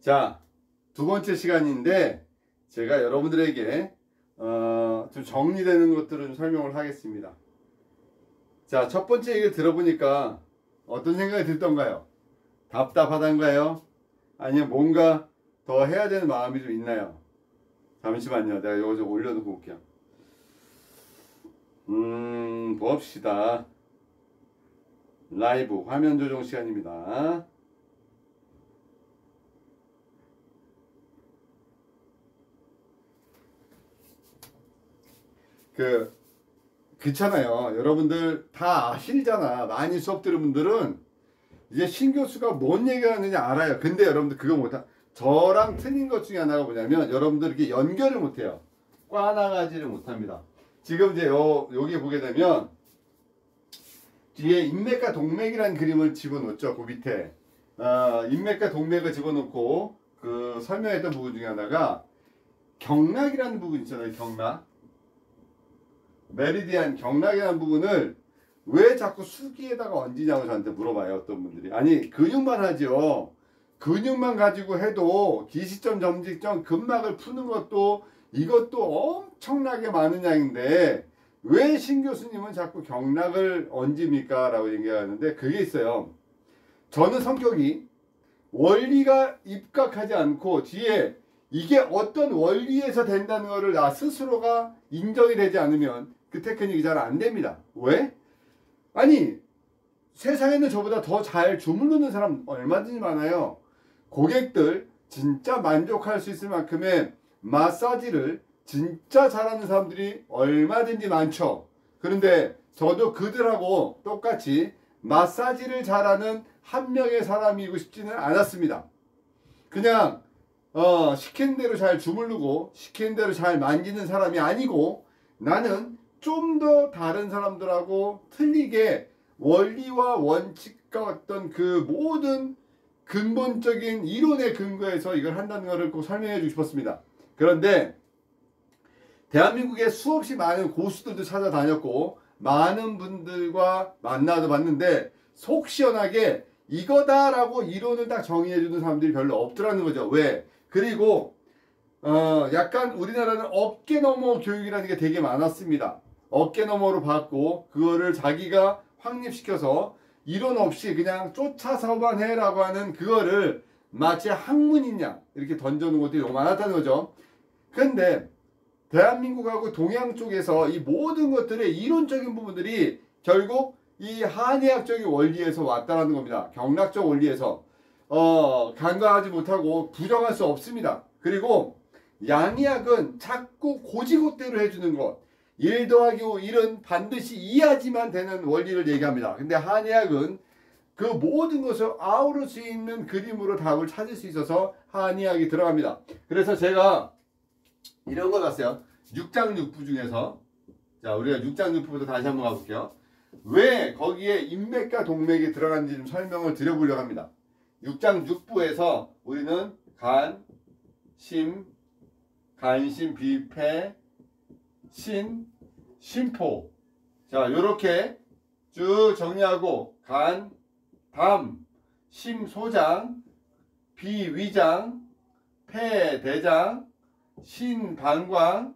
자, 두 번째 시간인데 제가 여러분들에게 좀 정리되는 것들을 좀 설명을 하겠습니다. 자, 첫 번째 얘기를 들어보니까 어떤 생각이 들던가요? 답답하단가요? 아니면 뭔가 더 해야 되는 마음이 좀 있나요? 잠시만요. 내가 이거 좀 올려놓고 올게요. 봅시다. 라이브 화면 조정 시간입니다. 그렇잖아요. 여러분들 다 아시잖아. 많이 수업 들은 분들은 이제 신 교수가 뭔 얘기를 하느냐 알아요. 근데 여러분들 그거 못하. 저랑 틀린 것 중에 하나가 뭐냐면 여러분들 이렇게 연결을 못해요. 꽈나가지를 못합니다. 지금 이제 여기 보게 되면 뒤에 인맥과 동맥이라는 그림을 집어넣었죠. 그 밑에 인맥과 동맥을 집어넣고 그 설명했던 부분 중에 하나가 경락이라는 부분 있잖아요. 경락. 메리디안 경락이라는 부분을 왜 자꾸 수기에다가 얹으냐고 저한테 물어봐요. 어떤 분들이. 아니 근육만 하죠. 근육만 가지고 해도 기시점, 점직점, 근막을 푸는 것도 이것도 엄청나게 많은 양인데 왜 신 교수님은 자꾸 경락을 얹습니까? 라고 얘기하는데 그게 있어요. 저는 성격이 원리가 입각하지 않고 뒤에 이게 어떤 원리에서 된다는 것을 나 스스로가 인정이 되지 않으면 그 테크닉이 잘 안 됩니다. 왜? 아니 세상에는 저보다 더 잘 주무르는 사람 얼마든지 많아요. 고객들 진짜 만족할 수 있을 만큼의 마사지를 진짜 잘하는 사람들이 얼마든지 많죠. 그런데 저도 그들하고 똑같이 마사지를 잘하는 한 명의 사람이고 싶지는 않았습니다. 그냥 시키는 대로 잘 주무르고 시키는 대로 잘 만지는 사람이 아니고 나는 좀 더 다른 사람들하고 틀리게 원리와 원칙과 어떤 그 모든 근본적인 이론에 근거해서 이걸 한다는 것을 꼭 설명해 주고 싶었습니다. 그런데 대한민국에 수없이 많은 고수들도 찾아다녔고 많은 분들과 만나도 봤는데 속 시원하게 이거다라고 이론을 딱 정의해 주는 사람들이 별로 없더라는 거죠. 왜? 그리고 약간 우리나라는 어깨 너머 교육이라는 게 되게 많았습니다. 어깨 너머로 받고 그거를 자기가 확립시켜서 이론 없이 그냥 쫓아서만 해라고 하는 그거를 마치 학문이냐 이렇게 던져놓은 것들이 너무 많았다는 거죠. 근데 대한민국하고 동양 쪽에서 이 모든 것들의 이론적인 부분들이 결국 이 한의학적인 원리에서 왔다는 겁니다. 경락적 원리에서 간과하지 못하고 부정할 수 없습니다. 그리고 양의학은 자꾸 고지고대로 해주는 것 1 더하기 1은 반드시 이해하지만 되는 원리를 얘기합니다. 근데 한의학은 그 모든 것을 아우를 수 있는 그림으로 답을 찾을 수 있어서 한의학이 들어갑니다. 그래서 제가 이런 거 봤어요. 6장 6부 중에서 자 우리가 6장 6부부터 다시 한번 가볼게요. 왜 거기에 인맥과 동맥이 들어가는지 좀 설명을 드려보려고 합니다. 6장 6부에서 우리는 간, 심, 간심, 비패, 신, 심포 자 요렇게 쭉 정리하고 간, 담, 심, 소장, 비, 위장, 폐, 대장, 신, 방광,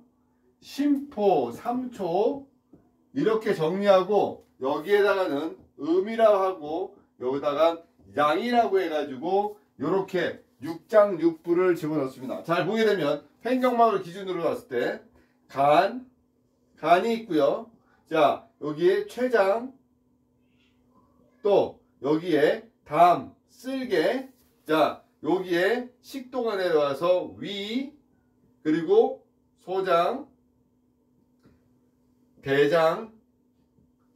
심포, 삼초 이렇게 정리하고 여기에다가는 음이라고 하고 여기다가 양이라고 해가지고 요렇게 6장 6부를 집어넣습니다. 잘 보게 되면 횡격막을 기준으로 봤을 때 간이 있고요. 자 여기에 췌장 또 여기에 담, 쓸개 자 여기에 식도가 내려와서 위 그리고 소장 대장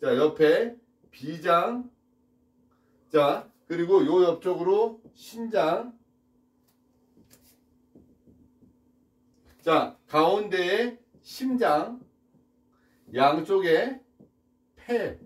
자 옆에 비장 자 그리고 요 옆쪽으로 신장 자 가운데에 심장 양쪽에 폐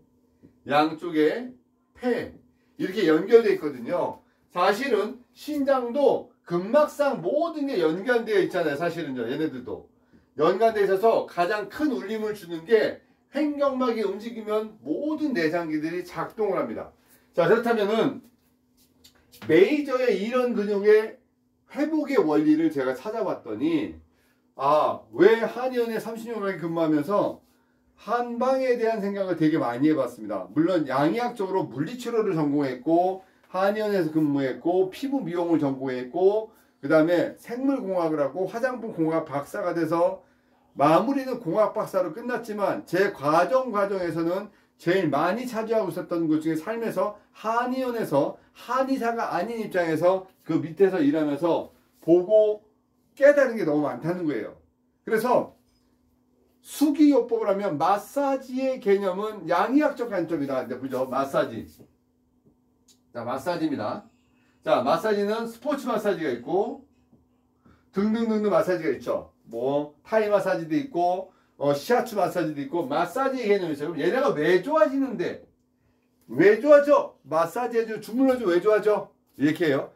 양쪽에 폐 이렇게 연결되어 있거든요. 사실은 신장도 근막상 모든 게 연관되어 있잖아요. 사실은요. 얘네들도 연관되어 있어서 가장 큰 울림을 주는 게 횡격막이 움직이면 모든 내장기들이 작동을 합니다. 자 그렇다면은 메이저의 이런 근육의 회복의 원리를 제가 찾아봤더니 왜 한의원에 30년간 근무하면서 한방에 대한 생각을 되게 많이 해봤습니다. 물론 양의학적으로 물리치료를 전공했고 한의원에서 근무했고 피부 미용을 전공했고 그 다음에 생물공학을 하고 화장품 공학 박사가 돼서 마무리는 공학 박사로 끝났지만 제 과정에서는 제일 많이 차지하고 있었던 것 중에 삶에서 한의원에서 한의사가 아닌 입장에서 그 밑에서 일하면서 보고 깨달은 게 너무 많다는 거예요. 그래서 수기요법을 하면 마사지의 개념은 양의학적 관점이다. 그죠? 마사지. 자, 마사지입니다. 자, 마사지는 스포츠 마사지가 있고 등등등등 마사지가 있죠. 뭐 타이 마사지도 있고 시아츠 마사지도 있고 마사지의 개념이 있어요. 그럼 얘네가 왜 좋아지는데? 왜 좋아져? 마사지 해줘, 주물러줘. 왜 좋아져? 이렇게 해요.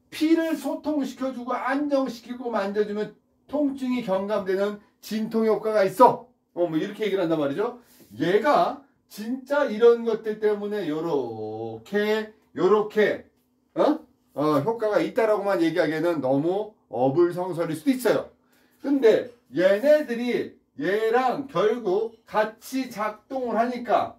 피를 소통시켜주고 안정시키고 만져주면 통증이 경감되는 진통 효과가 있어. 뭐 이렇게 얘기를 한단 말이죠. 얘가 진짜 이런 것들 때문에 요렇게 효과가 있다라고만 얘기하기에는 너무 어불성설일 수도 있어요. 근데 얘랑 결국 같이 작동을 하니까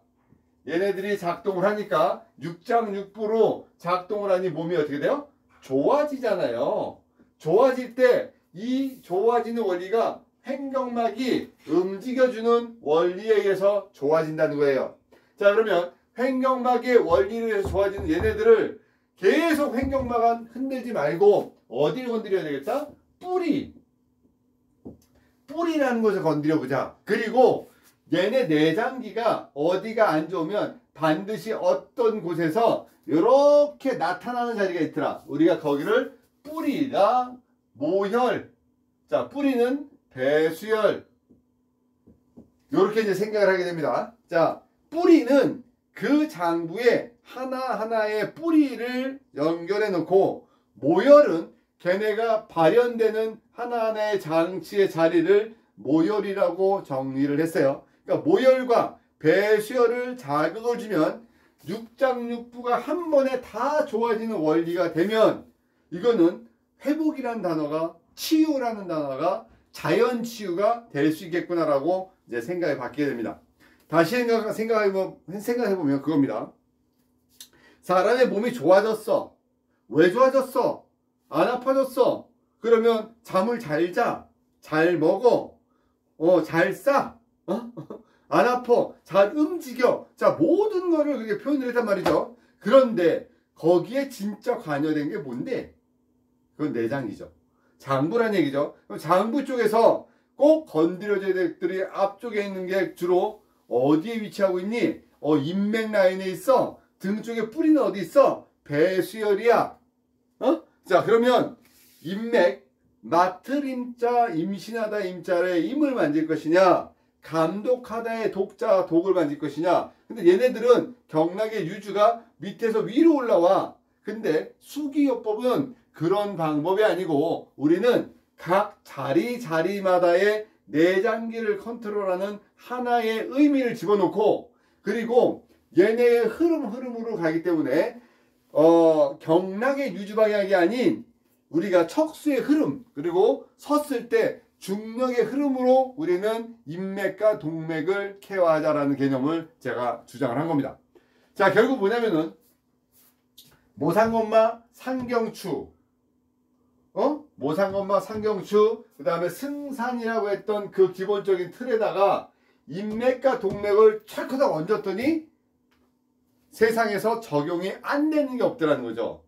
육장육부로 작동을 하니 몸이 어떻게 돼요? 좋아지잖아요. 좋아질 때 이 좋아지는 원리가 횡격막이 움직여주는 원리에 의해서 좋아진다는 거예요. 자, 그러면 횡격막의 원리를 해서 좋아지는 얘네들을 계속 횡격막은 흔들지 말고 어디를 건드려야 되겠다? 뿌리라는 것을 건드려 보자. 그리고 얘네 내장기가 어디가 안 좋으면 반드시 어떤 곳에서 이렇게 나타나는 자리가 있더라. 우리가 거기를 뿌리다, 모혈. 자, 뿌리는 배수혈. 이렇게 이제 생각을 하게 됩니다. 자, 뿌리는 그 장부에 하나하나의 뿌리를 연결해 놓고 모혈은 걔네가 발현되는 하나하나의 장치의 자리를 모혈이라고 정리를 했어요. 그러니까 모혈과 배수혈을 자극을 주면 육장육부가 한 번에 다 좋아지는 원리가 되면 이거는 회복이라는 단어가 치유라는 단어가 자연치유가 될 수 있겠구나라고 이제 생각을 받게 됩니다. 다시 생각해보면 그겁니다. 사람의 몸이 좋아졌어. 왜 좋아졌어? 안 아파졌어. 그러면 잠을 잘 자. 잘 먹어. 잘 싸. 안 아파. 잘 움직여. 자, 모든 거를 그렇게 표현을 했단 말이죠. 그런데 거기에 진짜 관여된 게 뭔데? 그건 내장이죠. 장부란 얘기죠. 그럼 장부 쪽에서 꼭 건드려져야 될 것들이 앞쪽에 있는 게 주로 어디에 위치하고 있니? 인맥 라인에 있어. 등 쪽에 뿌리는 어디 있어? 배수혈이야. 자, 그러면 인맥, 맡을 임자, 임신하다 임자의 임을 만질 것이냐? 감독하다의 독자, 독을 만질 것이냐? 근데 얘네들은 경락의 유주가 밑에서 위로 올라와. 근데 수기요법은 그런 방법이 아니고 우리는 각 자리마다의 내장기를 컨트롤하는 하나의 의미를 집어넣고 그리고 얘네의 흐름으로 가기 때문에 경락의 유주 방향이 아닌 우리가 척수의 흐름 그리고 섰을 때 중력의 흐름으로 우리는 인맥과 동맥을 케어하자라는 개념을 제가 주장을 한 겁니다. 자, 결국 뭐냐면은 모상건마, 상경추, 모상건마, 상경추, 그 다음에 승산이라고 했던 그 기본적인 틀에다가 인맥과 동맥을 철커덕 얹었더니 세상에서 적용이 안 되는 게 없더라는 거죠.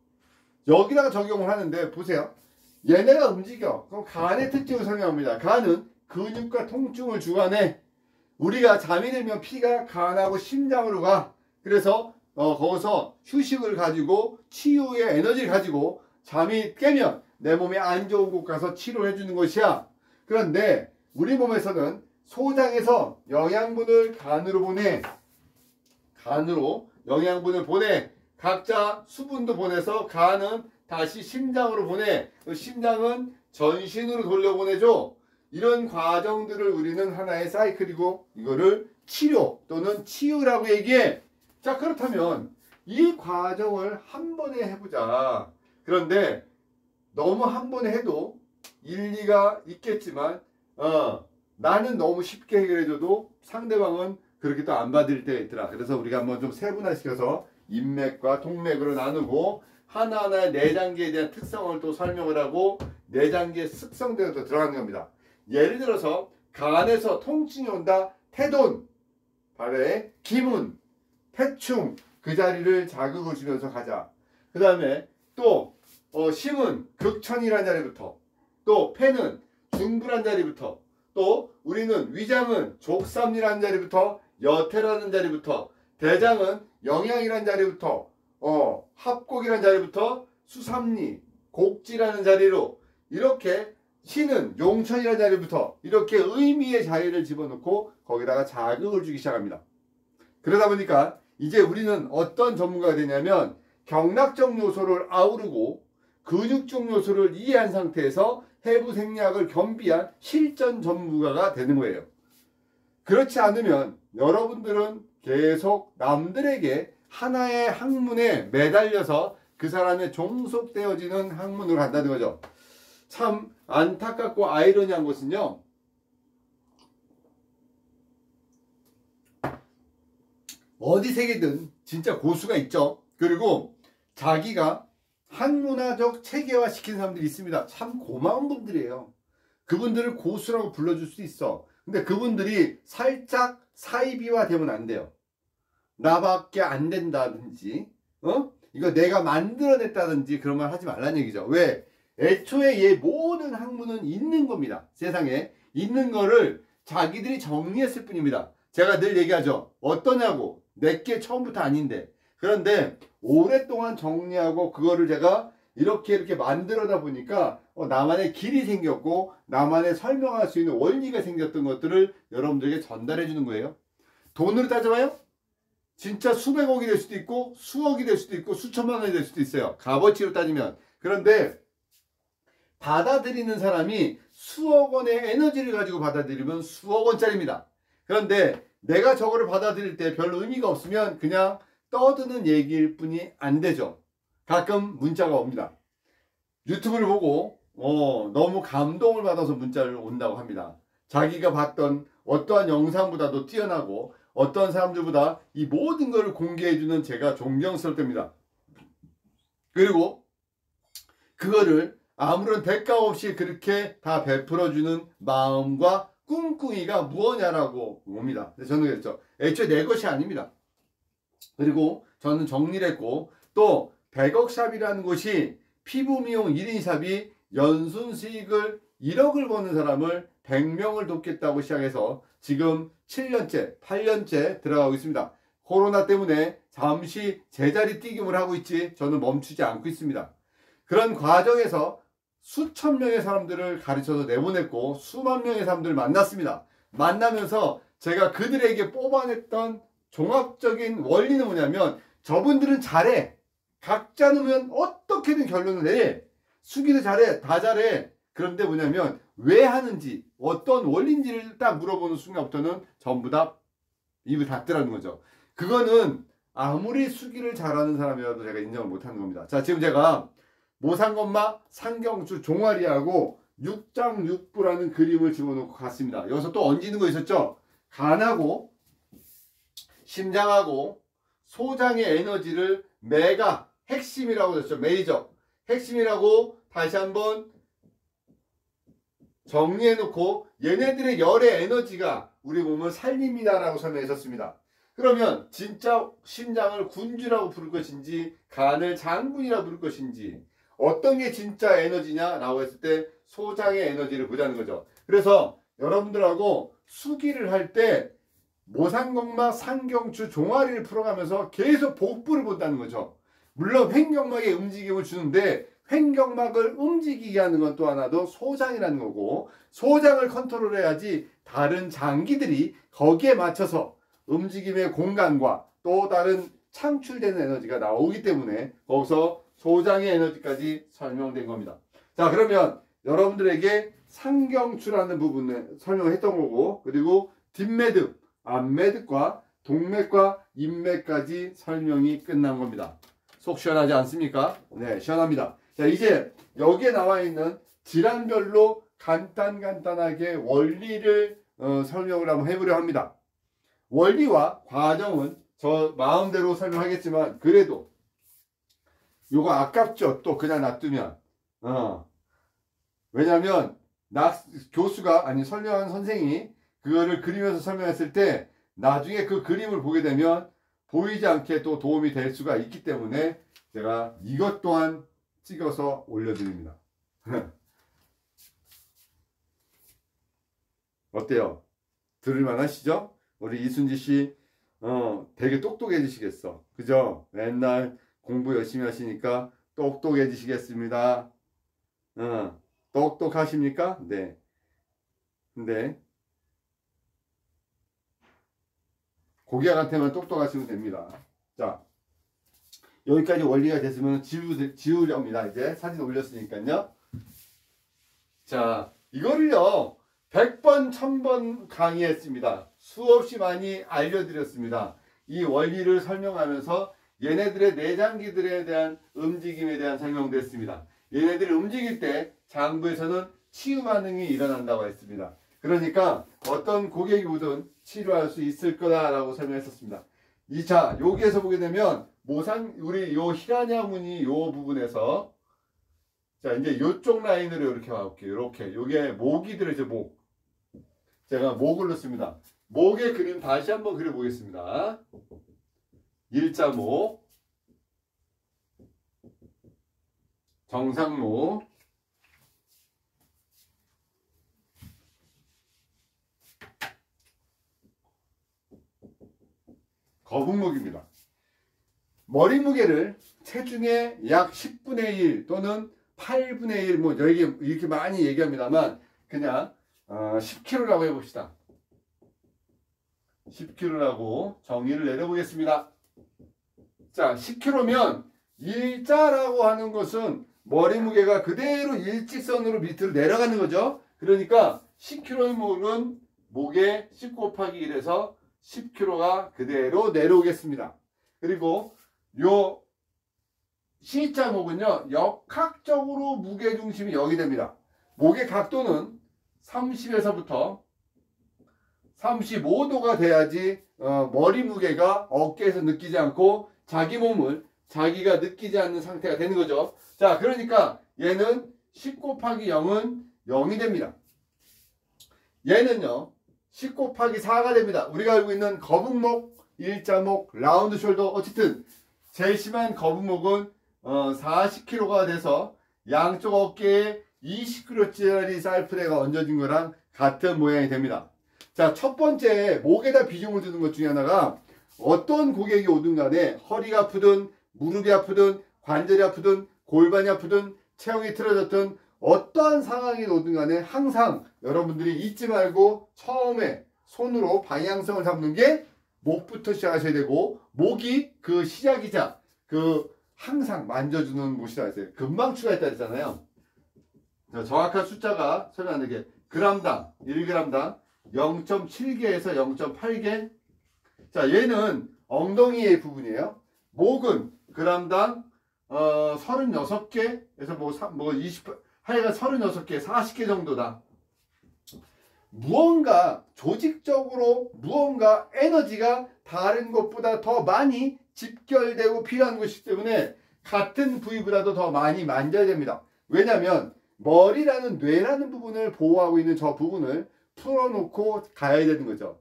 여기다가 적용을 하는데 보세요. 얘네가 움직여. 그럼 간의 특징을 설명합니다. 간은 근육과 통증을 주관해. 우리가 잠이 들면 피가 간하고 심장으로 가. 그래서 거기서 휴식을 가지고 치유의 에너지를 가지고 잠이 깨면 내 몸에 안 좋은 곳 가서 치료해 주는 것이야. 그런데 우리 몸에서는 소장에서 영양분을 간으로 보내. 간으로 영양분을 보내. 각자 수분도 보내서 간은 다시 심장으로 보내. 심장은 전신으로 돌려보내줘. 이런 과정들을 우리는 하나의 사이클이고 이거를 치료 또는 치유라고 얘기해. 자, 그렇다면 이 과정을 한 번에 해보자. 그런데 너무 한 번에 해도 일리가 있겠지만 나는 너무 쉽게 해결해줘도 상대방은 그렇게 또 안 받을 때가 있더라. 그래서 우리가 한번 좀 세분화시켜서 인맥과 동맥으로 나누고 하나하나의 내장기에 대한 특성을 또 설명을 하고 내장기의 습성대로 또 들어가는 겁니다. 예를 들어서 간에서 통증이 온다. 태돈, 발에 기문, 태충 그 자리를 자극을 주면서 가자. 그 다음에 또 심은 극천이라는 자리부터, 또 폐는 중부란 자리부터, 또 우리는 위장은 족삼리라는 자리부터, 여태라는 자리부터, 대장은 영양이라는 자리부터, 합곡이라는 자리부터 수삼리, 곡지라는 자리로 이렇게 신은 용천이라는 자리부터 이렇게 의미의 자리를 집어넣고 거기다가 자극을 주기 시작합니다. 그러다 보니까 이제 우리는 어떤 전문가가 되냐면 경락적 요소를 아우르고 근육적 요소를 이해한 상태에서 해부 생리학을 겸비한 실전 전문가가 되는 거예요. 그렇지 않으면 여러분들은 계속 남들에게 하나의 학문에 매달려서 그 사람의 종속되어지는 학문으로 간다는 거죠. 참 안타깝고 아이러니한 것은요. 어디 세계든 진짜 고수가 있죠. 그리고 자기가 학문화적 체계화 시킨 사람들이 있습니다. 참 고마운 분들이에요. 그분들을 고수라고 불러줄 수 있어. 근데 그분들이 살짝 사이비화 되면 안 돼요. 나밖에 안 된다든지 이거 내가 만들어냈다든지 그런 말 하지 말라는 얘기죠. 왜? 애초에 얘 모든 학문은 있는 겁니다. 세상에 있는 거를 자기들이 정리했을 뿐입니다. 제가 늘 얘기하죠. 어떠냐고. 내게 처음부터 아닌데. 그런데 오랫동안 정리하고 그거를 제가 이렇게 만들어다 보니까 나만의 길이 생겼고 나만의 설명할 수 있는 원리가 생겼던 것들을 여러분들에게 전달해 주는 거예요. 돈으로 따져봐요. 진짜 수백억이 될 수도 있고 수억이 될 수도 있고 수천만 원이 될 수도 있어요. 값어치로 따지면. 그런데 받아들이는 사람이 수억 원의 에너지를 가지고 받아들이면 수억 원짜리입니다. 그런데 내가 저거를 받아들일 때 별 의미가 없으면 그냥 떠드는 얘기일 뿐이 안 되죠. 가끔 문자가 옵니다. 유튜브를 보고 너무 감동을 받아서 문자를 온다고 합니다. 자기가 봤던 어떠한 영상보다도 뛰어나고 어떤 사람들보다 이 모든 것을 공개해주는 제가 존경스럽답니다. 그리고 그거를 아무런 대가 없이 그렇게 다 베풀어주는 마음과 꿍꿍이가 무엇냐라고 옵니다. 저는 그랬죠. 애초에 내 것이 아닙니다. 그리고 저는 정리를 했고 또 100억샵이라는 곳이 피부 미용 1인 샵이 연순 수익을 1억을 버는 사람을 100명을 돕겠다고 시작해서 지금 7년째, 8년째 들어가고 있습니다. 코로나 때문에 잠시 제자리 뛰김을 하고 있지 저는 멈추지 않고 있습니다. 그런 과정에서 수천 명의 사람들을 가르쳐서 내보냈고 수만 명의 사람들을 만났습니다. 만나면서 제가 그들에게 뽑아냈던 종합적인 원리는 뭐냐면 저분들은 잘해. 각자 놓으면 어떻게든 결론을 내. 수기도 잘해. 다 잘해. 그런데 뭐냐면 왜 하는지 어떤 원리인지를 딱 물어보는 순간부터는 전부 다 입을 닫더라는 거죠. 그거는 아무리 수기를 잘하는 사람이라도 제가 인정을 못하는 겁니다. 자, 지금 제가 모상건마 상경주 종아리하고 육장육부라는 그림을 집어넣고 갔습니다. 여기서 또 얹는 거 있었죠? 간하고 심장하고 소장의 에너지를 매가 핵심이라고 했죠. 메이저 핵심이라고 다시 한번 정리해놓고 얘네들의 열의 에너지가 우리 몸을 살립니다라고 설명했었습니다. 그러면 진짜 심장을 군주라고 부를 것인지 간을 장군이라고 부를 것인지 어떤 게 진짜 에너지냐라고 했을 때 소장의 에너지를 보자는 거죠. 그래서 여러분들하고 수기를 할 때 모상건마 상경추 종아리를 풀어가면서 계속 복부를 본다는 거죠. 물론 횡격막에 움직임을 주는데 횡격막을 움직이게 하는 건 또 하나도 소장이라는 거고 소장을 컨트롤해야지 다른 장기들이 거기에 맞춰서 움직임의 공간과 또 다른 창출되는 에너지가 나오기 때문에 거기서 소장의 에너지까지 설명된 겁니다. 자, 그러면 여러분들에게 상경추라는 부분을 설명했던 거고 그리고 뒷매듭, 앞매듭과 동맥과 인맥까지 설명이 끝난 겁니다. 속 시원하지 않습니까? 네, 시원합니다. 자, 이제 여기에 나와 있는 질환별로 간단하게 원리를 설명을 한번 해보려 합니다. 원리와 과정은 저 마음대로 설명하겠지만 그래도 요거 아깝죠. 또 그냥 놔두면 왜냐면 교수가 아니 설명한 선생이 그거를 그리면서 설명했을 때 나중에 그 그림을 보게 되면 보이지 않게 또 도움이 될 수가 있기 때문에 제가 이것 또한 찍어서 올려드립니다. 어때요? 들을만 하시죠? 우리 이순지 씨 되게 똑똑해지시겠어. 그죠? 맨날 공부 열심히 하시니까 똑똑해지시겠습니다. 똑똑하십니까? 네. 근데 고객한테만 똑똑하시면 됩니다. 자, 여기까지 원리가 됐으면 지우렵니다. 이제 사진 올렸으니까요. 자, 이거를요 100번 1000번 강의했습니다. 수없이 많이 알려드렸습니다. 이 원리를 설명하면서 얘네들의 내장기들에 대한 움직임에 대한 설명도 했습니다. 얘네들이 움직일 때 장부에서는 치유 반응이 일어난다고 했습니다. 그러니까 어떤 고객이 오든 치료할 수 있을 거다라고 설명했었습니다. 2차 여기에서 보게 되면 우리 요 히라냐 무늬 요 부분에서 자 이제 요쪽 라인으로 이렇게 가볼게요. 이렇게 요게 목이 들어있죠. 목. 제가 목을 넣습니다. 목의 그림 다시 한번 그려보겠습니다. 일자목, 정상목, 거북목입니다. 머리 무게를 체중의 약 10분의 1 또는 8분의 1 뭐 이렇게 많이 얘기합니다만 그냥 10kg라고 해봅시다. 10kg라고 정의를 내려보겠습니다. 자, 10kg면 일자라고 하는 것은 머리 무게가 그대로 일직선으로 밑으로 내려가는 거죠. 그러니까 10kg의 목은 목에 10 곱하기 1에서 10kg가 그대로 내려오겠습니다. 그리고 요 C자 목은요 역학적으로 무게중심이 여기 됩니다. 목의 각도는 30에서부터 35도가 돼야지 머리 무게가 어깨에서 느끼지 않고 자기 몸을 자기가 느끼지 않는 상태가 되는 거죠. 자, 그러니까 얘는 10 곱하기 0은 0이 됩니다. 얘는요 10 곱하기 4가 됩니다. 우리가 알고 있는 거북목, 일자목, 라운드 숄더 어쨌든 제일 심한 거북목은 40kg가 돼서 양쪽 어깨에 20kg짜리 쌀프레가 얹어진 거랑 같은 모양이 됩니다. 자, 첫 번째 목에다 비중을 두는 것 중에 하나가 어떤 고객이 오든 간에 허리가 아프든 무릎이 아프든 관절이 아프든 골반이 아프든 체형이 틀어졌든 어떠한 상황이 오든 간에 항상 여러분들이 잊지 말고 처음에 손으로 방향성을 잡는 게 목부터 시작하셔야 되고 목이 그 시작이자 그 항상 만져주는 곳이라 했어요. 금방 추가했다 했잖아요. 정확한 숫자가 설명 안 되게 g당 1g당 0.7개에서 0.8개. 자, 얘는 엉덩이의 부분이에요. 목은 g당 36개에서 28 하여간 36개 40개 정도다. 무언가 조직적으로 무언가 에너지가 다른 것보다 더 많이 집결되고 필요한 것이기 때문에 같은 부위보다도 더 많이 만져야 됩니다. 왜냐하면 머리라는 뇌라는 부분을 보호하고 있는 저 부분을 풀어놓고 가야 되는 거죠.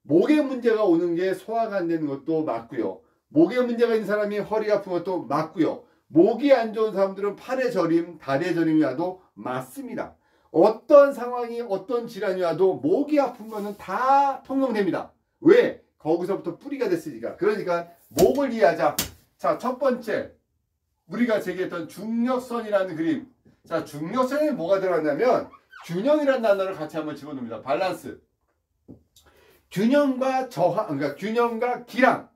목에 문제가 오는 게 소화가 안 되는 것도 맞고요. 목에 문제가 있는 사람이 허리 아픈 것도 맞고요. 목이 안 좋은 사람들은 팔의 저림, 다리의 저림이 와도 맞습니다. 어떤 상황이 어떤 질환이 와도 목이 아픈 거는 다 통용됩니다. 왜? 거기서부터 뿌리가 됐으니까. 그러니까 목을 이해하자. 자, 첫 번째 우리가 제기했던 중력선이라는 그림. 자, 중력선에 뭐가 들어갔냐면 균형이라는 단어를 같이 한번 집어넣습니다. 밸런스. 균형과 저하, 그러니까 균형과 기랑.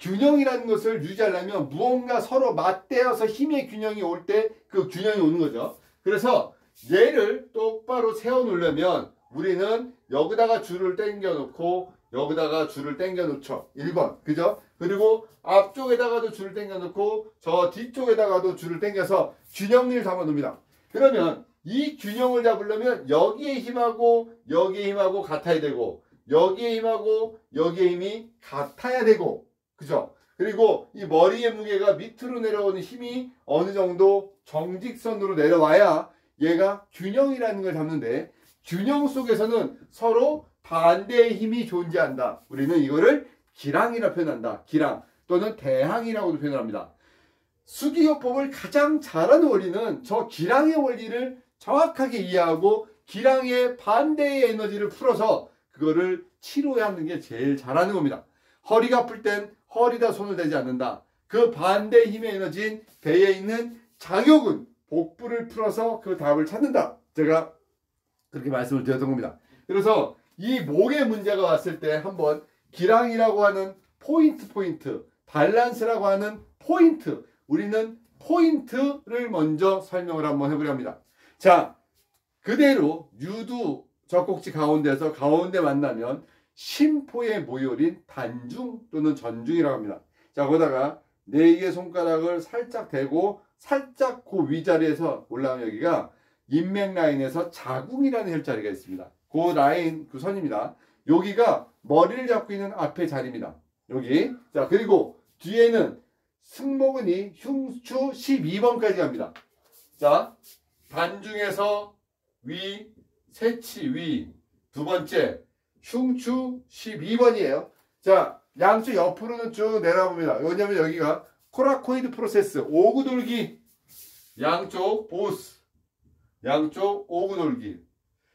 균형이라는 것을 유지하려면 무언가 서로 맞대어서 힘의 균형이 올 때 그 균형이 오는 거죠. 그래서 얘를 똑바로 세워 놓으려면 우리는 여기다가 줄을 당겨 놓고 여기다가 줄을 당겨 놓죠. 1번. 그죠? 그리고 앞쪽에다가도 줄을 당겨 놓고 저 뒤쪽에다가도 줄을 당겨서 균형을 잡아 놓습니다. 그러면 이 균형을 잡으려면 여기에 힘하고 여기에 힘하고 같아야 되고 여기에 힘하고 여기에 힘이 같아야 되고 그죠? 그리고 이 머리의 무게가 밑으로 내려오는 힘이 어느 정도 정직선으로 내려와야 얘가 균형이라는 걸 잡는데 균형 속에서는 서로 반대의 힘이 존재한다. 우리는 이거를 기랑이라 표현한다. 기랑 또는 대항이라고도 표현합니다. 수기요법을 가장 잘하는 원리는 저 기랑의 원리를 정확하게 이해하고 기랑의 반대의 에너지를 풀어서 그거를 치료하는 게 제일 잘하는 겁니다. 허리가 아플 땐 허리다 손을 대지 않는다. 그 반대의 힘의 에너지인 배에 있는 장요근, 복부를 풀어서 그 답을 찾는다. 제가 그렇게 말씀을 드렸던 겁니다. 그래서 이 목의 문제가 왔을 때 한번 기랑이라고 하는 포인트, 밸런스라고 하는 포인트, 우리는 포인트를 먼저 설명을 한번 해보려 합니다. 자, 그대로 유두 젖꼭지 가운데서 가운데 만나면 심포의 모요린 단중 또는 전중이라고 합니다. 자, 거기다가 4개의 손가락을 살짝 대고 살짝 그 위자리에서 올라오면 여기가 인맥 라인에서 자궁이라는 혈자리가 있습니다. 그 라인, 그 선입니다. 여기가 머리를 잡고 있는 앞의 자리입니다. 여기. 자, 그리고 뒤에는 승모근이 흉추 12번까지 갑니다. 자, 단중에서 위, 세치 위, 두 번째 흉추 12번이에요. 자, 양쪽 옆으로는 쭉 내려봅니다. 왜냐면 여기가 코라코이드 프로세스, 오구 돌기, 양쪽 보스, 양쪽 오구 돌기.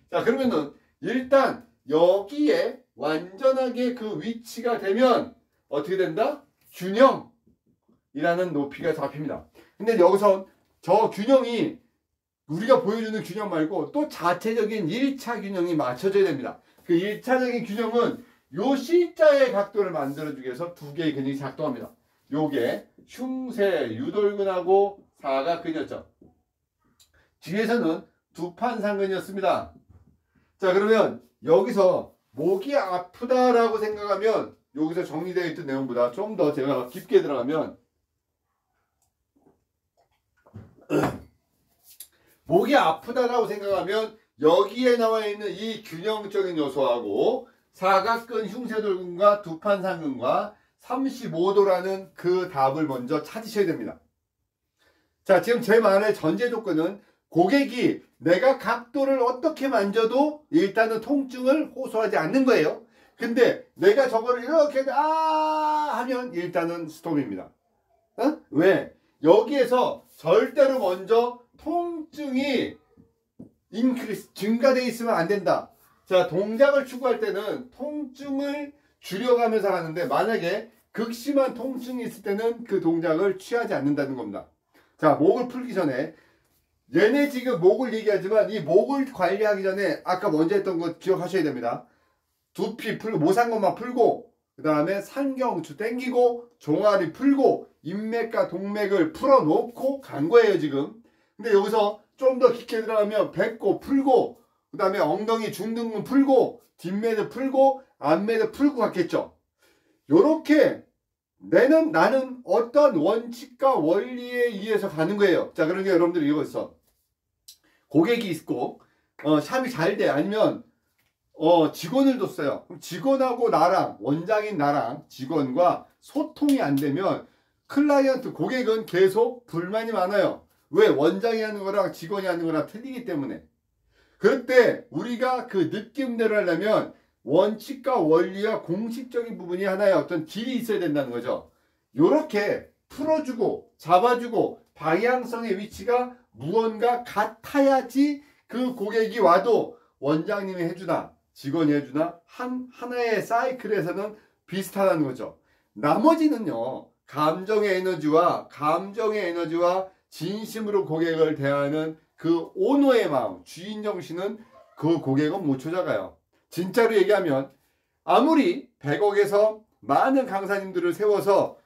자, 그러면은 일단 여기에 완전하게 그 위치가 되면 어떻게 된다? 균형이라는 높이가 잡힙니다. 근데 여기서 저 균형이 우리가 보여주는 균형 말고 또 자체적인 1차 균형이 맞춰져야 됩니다. 그 1차적인 균형은 요 C자의 각도를 만들어주기 위해서 두 개의 근육이 작동합니다. 요게 흉쇄 유돌근하고 사각근이었죠. 뒤에서는 두판상근이었습니다. 자, 그러면 여기서 목이 아프다라고 생각하면 여기서 정리되어 있던 내용보다 좀 더 제가 깊게 들어가면 목이 아프다라고 생각하면 여기에 나와 있는 이 균형적인 요소하고 사각근 흉쇄돌근과 두판상근과 35도라는 그 답을 먼저 찾으셔야 됩니다. 자, 지금 제 말의 전제 조건은 고객이 내가 각도를 어떻게 만져도 일단은 통증을 호소하지 않는 거예요. 근데 내가 저거를 이렇게 하면 일단은 스톱입니다. 어? 왜? 여기에서 절대로 먼저 통증이 증가되어 있으면 안 된다. 자, 동작을 추구할 때는 통증을 줄여가면서 하는데 만약에 극심한 통증이 있을 때는 그 동작을 취하지 않는다는 겁니다. 자, 목을 풀기 전에 얘네 지금 목을 얘기하지만 이 목을 관리하기 전에 아까 먼저 했던 거 기억하셔야 됩니다. 두피 풀고 모상건만 풀고 그 다음에 상경추 당기고 종아리 풀고 인맥과 동맥을 풀어놓고 간 거예요 지금. 근데 여기서 좀 더 깊게 들어가면 배꼽 풀고 그 다음에 엉덩이 중둔근 풀고 뒷매도 풀고 앞매도 풀고 갔겠죠. 요렇게 나는 어떤 원칙과 원리에 의해서 가는 거예요. 자, 그러니까 여러분들이 이거였어. 고객이 있고 샵이 잘 돼. 아니면 직원을 뒀어요. 그럼 직원하고 나랑 원장인 나랑 직원과 소통이 안 되면 클라이언트 고객은 계속 불만이 많아요. 왜? 원장이 하는 거랑 직원이 하는 거랑 틀리기 때문에. 그럴 때 우리가 그 느낌대로 하려면 원칙과 원리와 공식적인 부분이 하나의 어떤 길이 있어야 된다는 거죠. 요렇게 풀어주고 잡아주고 방향성의 위치가 무언가 같아야지 그 고객이 와도 원장님이 해주나 직원이 해주나 하나의 사이클에서는 비슷하다는 거죠. 나머지는요, 감정의 에너지와 진심으로 고객을 대하는 그 오너의 마음, 주인 정신은 그 고객은 못 찾아가요. 진짜로 얘기하면 아무리 100억에서 많은 강사님들을 세워서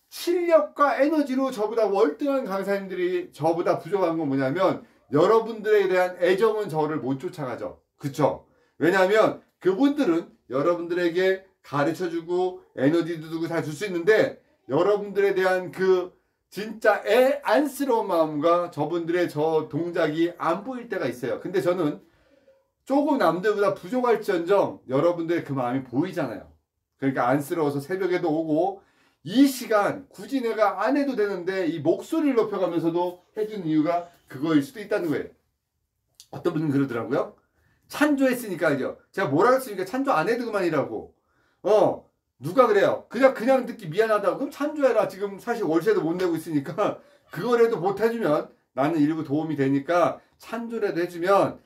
실력과 에너지로 저보다 월등한 강사님들이 저보다 부족한 건 뭐냐면 여러분들에 대한 애정은 저를 못 쫓아가죠. 그쵸? 왜냐하면 그분들은 여러분들에게 가르쳐주고 에너지도 주고 다 줄 수 있는데 여러분들에 대한 그 진짜 안쓰러운 마음과 저분들의 저 동작이 안 보일 때가 있어요. 근데 저는 조금 남들보다 부족할지언정 여러분들의 그 마음이 보이잖아요. 그러니까 안쓰러워서 새벽에도 오고 이 시간 굳이 내가 안 해도 되는데 이 목소리를 높여가면서도 해주는 이유가 그거일 수도 있다는 거예요. 어떤 분은 그러더라고요. 찬조했으니까요. 제가 뭐라 했으니까 찬조 안 해도 그만이라고. 누가 그래요? 그냥 듣기 미안하다고. 그럼 찬조해라. 지금 사실 월세도 못 내고 있으니까 그거라도 못 해주면 나는 일부 도움이 되니까 찬조라도 해주면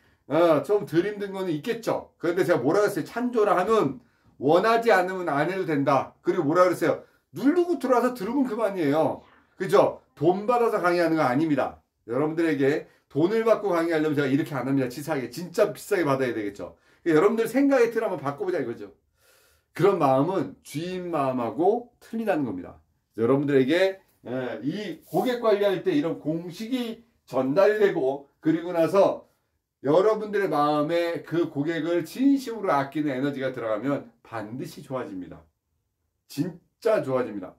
좀 덜 힘든 거는 있겠죠. 그런데 제가 뭐라 그랬어요? 찬조라 하면 원하지 않으면 안 해도 된다. 그리고 뭐라 그랬어요? 누르고 들어와서 들으면 그만이에요. 그죠? 돈 받아서 강의하는 거 아닙니다. 여러분들에게 돈을 받고 강의하려면 제가 이렇게 안 합니다. 치사하게. 진짜 비싸게 받아야 되겠죠. 여러분들 생각의 틀 한번 바꿔보자 이거죠. 그런 마음은 주인 마음하고 틀리다는 겁니다. 여러분들에게 이 고객 관리할 때 이런 공식이 전달이 되고 그리고 나서 여러분들의 마음에 그 고객을 진심으로 아끼는 에너지가 들어가면 반드시 좋아집니다. 진짜 좋아집니다.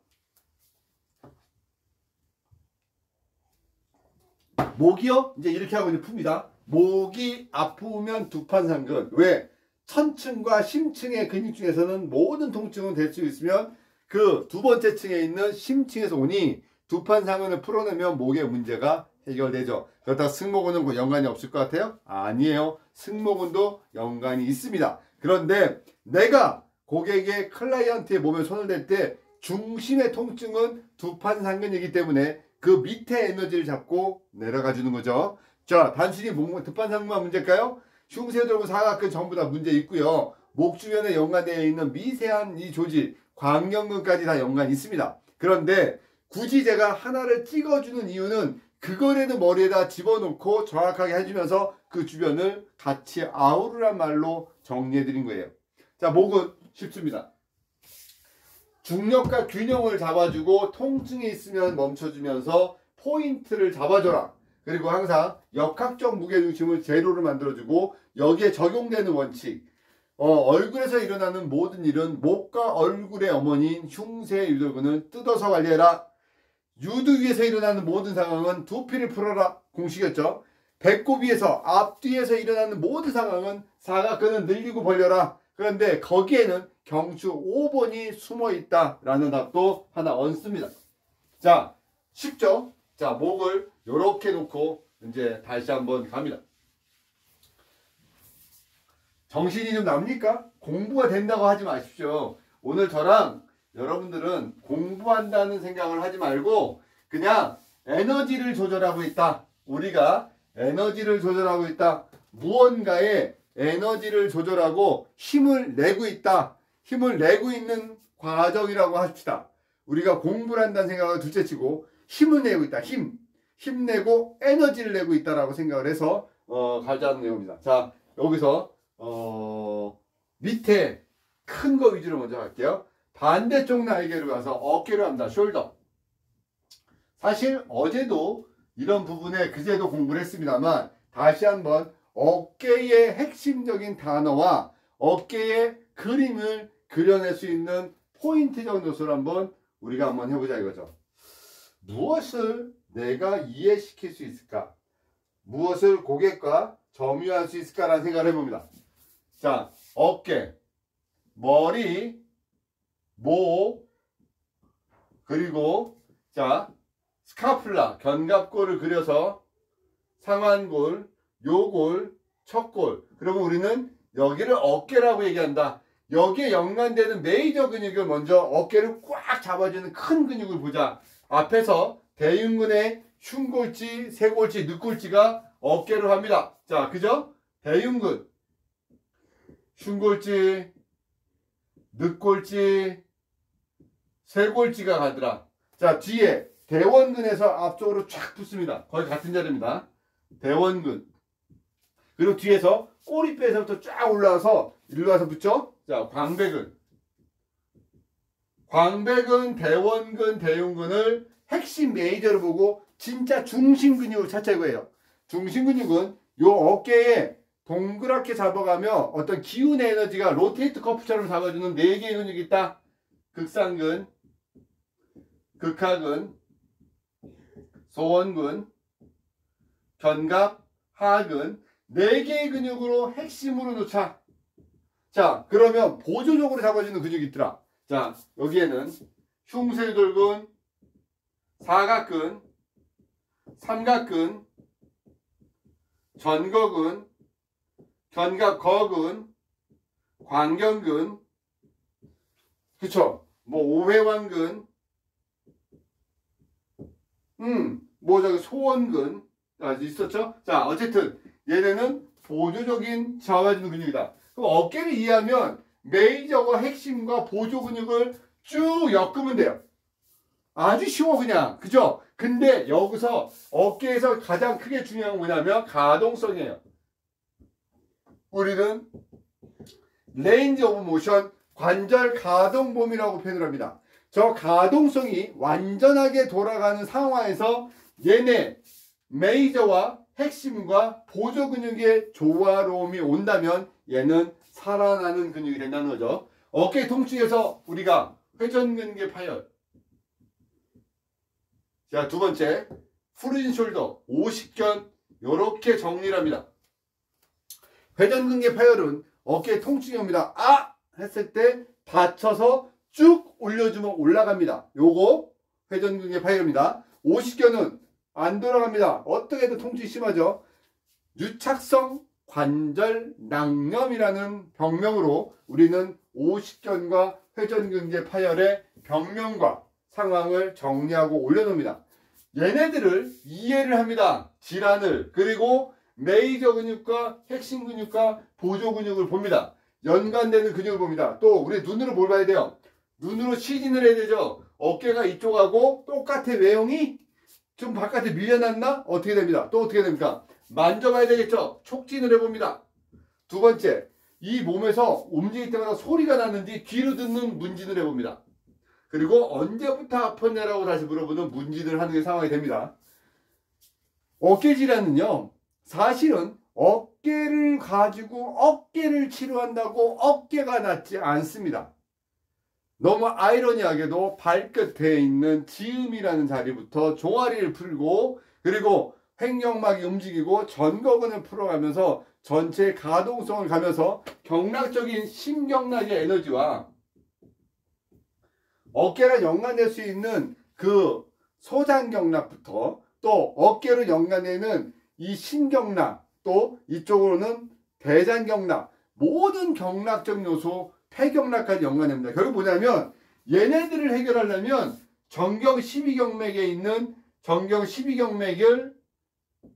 목이요? 이제 이렇게 하고 이제 풉니다. 목이 아프면 두판상근. 왜? 천층과 심층의 근육 중에서는 모든 통증은 될 수 있으면 그 두 번째 층에 있는 심층에서 오니 두판상근을 풀어내면 목의 문제가 해결되죠. 그렇다고 승모근은 연관이 없을 것 같아요? 아니에요. 승모근도 연관이 있습니다. 그런데 내가 고객의 클라이언트의 몸에 손을 댈 때 중심의 통증은 두판상근이기 때문에 그 밑에 에너지를 잡고 내려가 주는 거죠. 자, 단순히 두판상근만 문제일까요? 흉쇄돌고 사각근 전부 다 문제 있고요. 목 주변에 연관되어 있는 미세한 이 조직, 광경근까지 다 연관이 있습니다. 그런데 굳이 제가 하나를 찍어주는 이유는 그거라도 머리에다 집어넣고 정확하게 해주면서 그 주변을 같이 아우르란 말로 정리해드린 거예요. 자, 목은 쉽습니다. 중력과 균형을 잡아주고 통증이 있으면 멈춰주면서 포인트를 잡아줘라. 그리고 항상 역학적 무게중심을 제로를 만들어주고 여기에 적용되는 원칙, 얼굴에서 일어나는 모든 일은 목과 얼굴의 어머니인 흉쇄 유돌근을 뜯어서 관리해라. 유두 위에서 일어나는 모든 상황은 두피를 풀어라. 공식이었죠. 배꼽 위에서 앞뒤에서 일어나는 모든 상황은 사각근을 늘리고 벌려라. 그런데 거기에는 경추 5번이 숨어 있다라는 답도 하나 얹습니다. 자, 쉽죠? 자, 목을 요렇게 놓고 이제 다시 한번 갑니다. 정신이 좀 납니까? 공부가 된다고 하지 마십시오. 오늘 저랑 여러분들은 공부한다는 생각을 하지 말고 그냥 에너지를 조절하고 있다. 우리가 에너지를 조절하고 있다. 무언가에 에너지를 조절하고 힘을 내고 있다. 힘을 내고 있는 과정이라고 합시다. 우리가 공부를 한다는 생각을 둘째치고 힘을 내고 있다. 힘내고 에너지를 내고 있다라고 생각을 해서 가자는 내용입니다. 자, 여기서 밑에 큰 거 위주로 먼저 갈게요. 반대쪽 날개로 가서 어깨로 합니다. 숄더. 사실 어제도 이런 부분에 그제도 공부를 했습니다만 다시 한번 어깨의 핵심적인 단어와 어깨의 그림을 그려낼 수 있는 포인트적 요소를 우리가 한번 해보자 이거죠. 무엇을 내가 이해시킬 수 있을까? 무엇을 고객과 점유할 수 있을까라는 생각을 해봅니다. 자, 어깨, 머리, 목, 그리고 자, 스카플라, 견갑골을 그려서 상완골, 요골, 척골. 그러면 우리는 여기를 어깨라고 얘기한다. 여기에 연관되는 메이저 근육을 먼저 어깨를 꽉 잡아주는 큰 근육을 보자. 앞에서 대흉근의 흉골지, 쇄골지, 늑골지가 어깨로 합니다. 자, 그죠? 대흉근, 흉골지, 늑골지, 쇄골지가 가더라. 자, 뒤에 대원근에서 앞쪽으로 쫙 붙습니다. 거의 같은 자리입니다. 대원근. 그리고 뒤에서 꼬리뼈에서부터 쫙 올라와서 일로 와서 붙죠? 자, 광배근. 광배근, 대원근, 대흉근을 핵심 메이저로 보고 진짜 중심 근육을 찾자 이거예요. 중심 근육은 요 어깨에 동그랗게 잡아가며 어떤 기운의 에너지가 로테이트 커프처럼 잡아주는 4개의 근육이 있다. 극상근, 극하근, 소원근, 견갑, 하근 4개의 근육으로 핵심으로 놓자. 자, 그러면 보조적으로 잡아주는 근육이 있더라. 자, 여기에는 흉쇄돌근, 사각근, 삼각근, 전거근, 견갑거근, 광견근, 그쵸? 뭐 오회완근, 뭐 저기 소원근 있었죠? 자, 어쨌든 얘네는 보조적인 잡아주는 근육이다. 그럼 어깨를 이해하면 메이저와 핵심과 보조 근육을 쭉 엮으면 돼요. 아주 쉬워 그냥. 그죠? 근데 여기서 어깨에서 가장 크게 중요한 건 뭐냐면 가동성이에요. 우리는 레인지 오브 모션 관절 가동범위라고 표현을 합니다. 저 가동성이 완전하게 돌아가는 상황에서 얘네 메이저와 핵심과 보조 근육의 조화로움이 온다면 얘는 살아나는 근육이 된다는 거죠. 어깨 통증에서 우리가 회전근개 파열. 자, 두 번째 프로진 숄더 50견 요렇게 정리를 합니다. 회전근개 파열은 어깨 통증이 옵니다. 아! 했을 때 받쳐서 쭉 올려주면 올라갑니다. 요거 회전근개 파열입니다. 50견은 안 돌아갑니다. 어떻게 해도 통증이 심하죠. 유착성 관절 낭염이라는 병명으로 우리는 50견과 회전근개 파열의 병명과 상황을 정리하고 올려놓습니다. 얘네들을 이해를 합니다. 질환을. 그리고 메이저 근육과 핵심 근육과 보조 근육을 봅니다. 연관되는 근육을 봅니다. 또 우리 눈으로 뭘 봐야 돼요? 눈으로 시진을 해야 되죠. 어깨가 이쪽하고 똑같아. 외형이 좀 바깥에 밀려났나? 어떻게 됩니다. 또 어떻게 됩니까? 만져봐야 되겠죠. 촉진을 해봅니다. 두 번째, 이 몸에서 움직일 때마다 소리가 나는지 귀로 듣는 문진을 해봅니다. 그리고 언제부터 아팠냐라고 다시 물어보는 문진을 하는 게 상황이 됩니다. 어깨 질환은요, 사실은 어깨를 가지고 어깨를 치료한다고 어깨가 낫지 않습니다. 너무 아이러니하게도 발끝에 있는 지음이라는 자리부터 종아리를 풀고 그리고 횡격막이 움직이고 전거근을 풀어가면서 전체 가동성을 가면서 경락적인 심경락의 에너지와 어깨랑 연관될 수 있는 그 소장경락부터 또 어깨로 연관되는 이 신경락 또 이쪽으로는 대장경락 모든 경락적 요소 폐경락까지 연관됩니다. 결국 뭐냐면 얘네들을 해결하려면 정경 12경맥에 있는 정경 12경맥을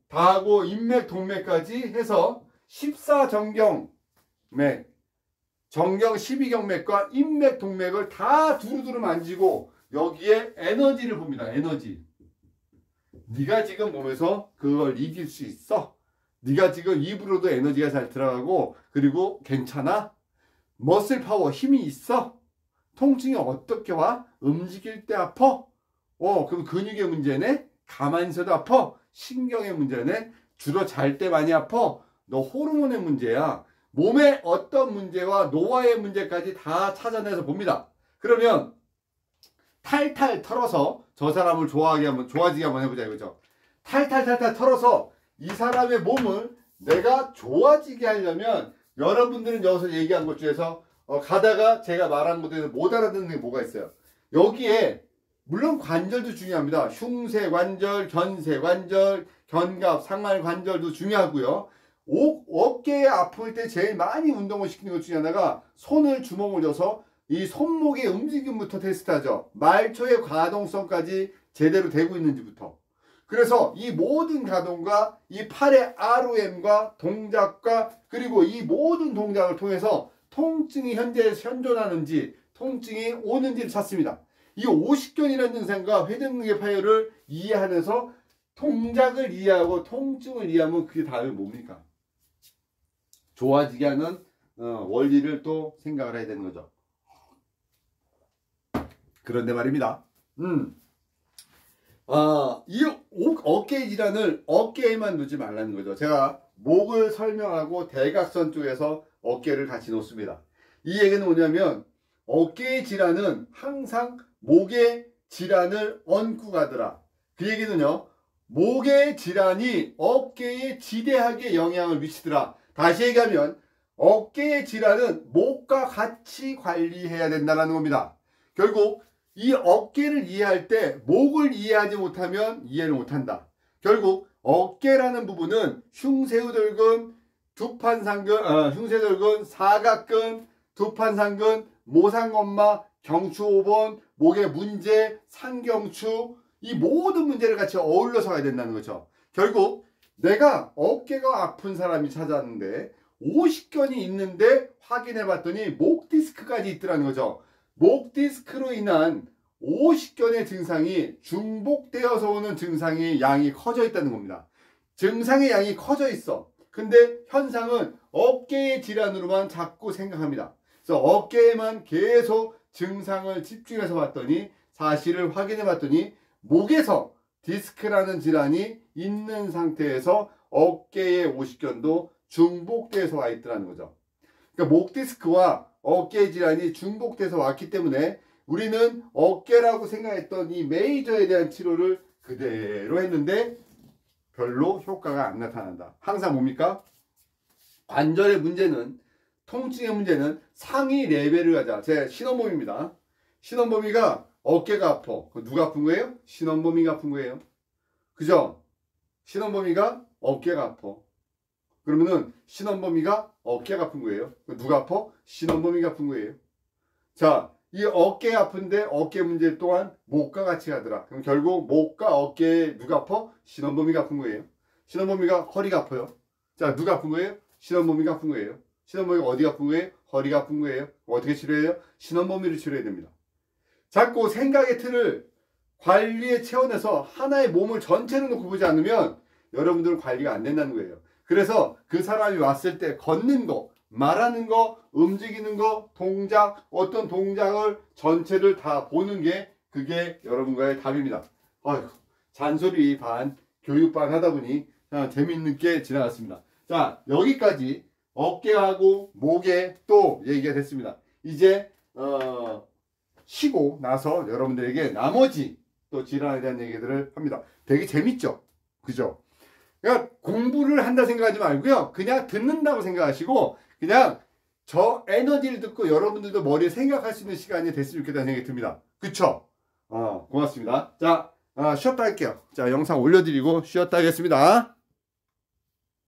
다하고 인맥 동맥까지 해서 14정경맥 정경 12경맥과 인맥 동맥을 다 두루두루 만지고 여기에 에너지를 봅니다. 에너지. 네가 지금 몸에서 그걸 이길 수 있어. 네가 지금 입으로도 에너지가 잘 들어가고 그리고 괜찮아. 머슬 파워 힘이 있어. 통증이 어떻게 와? 움직일 때 아파? 그럼 근육의 문제네? 가만히 있어도 아파? 신경의 문제네? 주로 잘 때 많이 아파? 너 호르몬의 문제야. 몸의 어떤 문제와 노화의 문제까지 다 찾아내서 봅니다. 그러면 탈탈 털어서 저 사람을 좋아지게 한번 해보자 이거죠. 탈탈 털어서 이 사람의 몸을 내가 좋아지게 하려면 여러분들은 여기서 얘기한 것 중에서 가다가 제가 말한 것 중에서 못 알아듣는 게 뭐가 있어요. 여기에 물론 관절도 중요합니다. 흉쇄관절, 견쇄관절, 견갑, 상하관절도 중요하고요. 어깨에 아플 때 제일 많이 운동을 시키는 것 중에 하나가 손을 주먹을 져서 이 손목의 움직임부터 테스트하죠. 말초의 가동성까지 제대로 되고 있는지부터. 그래서 이 모든 가동과 이 팔의 ROM과 동작과 그리고 이 모든 동작을 통해서 통증이 현재 현존하는지 통증이 오는지를 찾습니다. 이 50견이라는 증상과 회전근개 파열을 이해하면서 동작을 이해하고 통증을 이해하면 그게 다음에 뭡니까? 좋아지게 하는 원리를 또 생각을 해야 되는 거죠. 그런데 말입니다. 이 어깨 질환을 어깨에만 두지 말라는 거죠. 제가 목을 설명하고 대각선 쪽에서 어깨를 같이 놓습니다. 이 얘기는 뭐냐면 어깨의 질환은 항상 목의 질환을 얹고 가더라. 그 얘기는요. 목의 질환이 어깨에 지대하게 영향을 미치더라. 다시 얘기하면 어깨의 질환은 목과 같이 관리해야 된다는 겁니다. 결국 이 어깨를 이해할 때 목을 이해하지 못하면 이해를 못한다. 결국 어깨라는 부분은 흉쇄우돌근, 두판상근, 흉쇄돌근, 사각근, 두판상근, 모상건마, 경추 5번, 목의 문제, 상경추 이 모든 문제를 같이 어울러서 가야 된다는 거죠. 결국 내가 어깨가 아픈 사람이 찾아왔는데 50견이 있는데 확인해 봤더니 목 디스크까지 있더라는 거죠. 목 디스크로 인한 50견의 증상이 중복되어서 오는 증상의 양이 커져 있다는 겁니다. 증상의 양이 커져 있어. 근데 현상은 어깨의 질환으로만 자꾸 생각합니다. 그래서 어깨에만 계속 증상을 집중해서 봤더니 사실을 확인해 봤더니 목에서 디스크라는 질환이 있는 상태에서 어깨의 50견도 중복돼서 와 있더라는 거죠. 그러니까 목 디스크와 어깨 질환이 중복돼서 왔기 때문에 우리는 어깨라고 생각했던 이 메이저에 대한 치료를 그대로 했는데 별로 효과가 안 나타난다. 항상 뭡니까? 관절의 문제는 통증의 문제는 상위 레벨을 가자. 제 신원범입니다. 신원범이가 어깨가 아파. 누가 아픈 거예요? 신원범이가 아픈 거예요. 그죠? 신원범이가 어깨가 아파. 그러면은 신원범이가 어깨가 아픈 거예요. 누가 아파? 신원범이가 아픈 거예요. 자, 이 어깨 아픈데 어깨 문제 또한 목과 같이 가더라. 그럼 결국 목과 어깨에 누가 아파? 신원범이가 아픈 거예요. 신원범이가 허리가 아파요. 자, 누가 아픈 거예요? 신원범이가 아픈 거예요. 신원범이가 어디가 아픈 거예요? 허리가 아픈 거예요. 어떻게 치료해요? 신원범이를 치료해야 됩니다. 자꾸 생각의 틀을 관리의 차원에서 하나의 몸을 전체를 놓고 보지 않으면 여러분들은 관리가 안 된다는 거예요. 그래서 그 사람이 왔을 때 걷는 거, 말하는 거, 움직이는 거, 동작, 어떤 동작을 전체를 다 보는 게 그게 여러분과의 답입니다. 아이고, 잔소리 반, 교육 반 하다 보니 재미있는 게 지나갔습니다. 자, 여기까지 어깨하고 목에 또 얘기가 됐습니다. 이제 쉬고 나서 여러분들에게 나머지 또 질환에 대한 얘기들을 합니다. 되게 재밌죠? 그죠? 그러니까 공부를 한다 생각하지 말고요. 그냥 듣는다고 생각하시고 그냥 저 에너지를 듣고 여러분들도 머리에 생각할 수 있는 시간이 됐으면 좋겠다는 생각이 듭니다. 그쵸? 고맙습니다. 자, 쉬었다 할게요. 자, 영상 올려드리고 쉬었다 하겠습니다.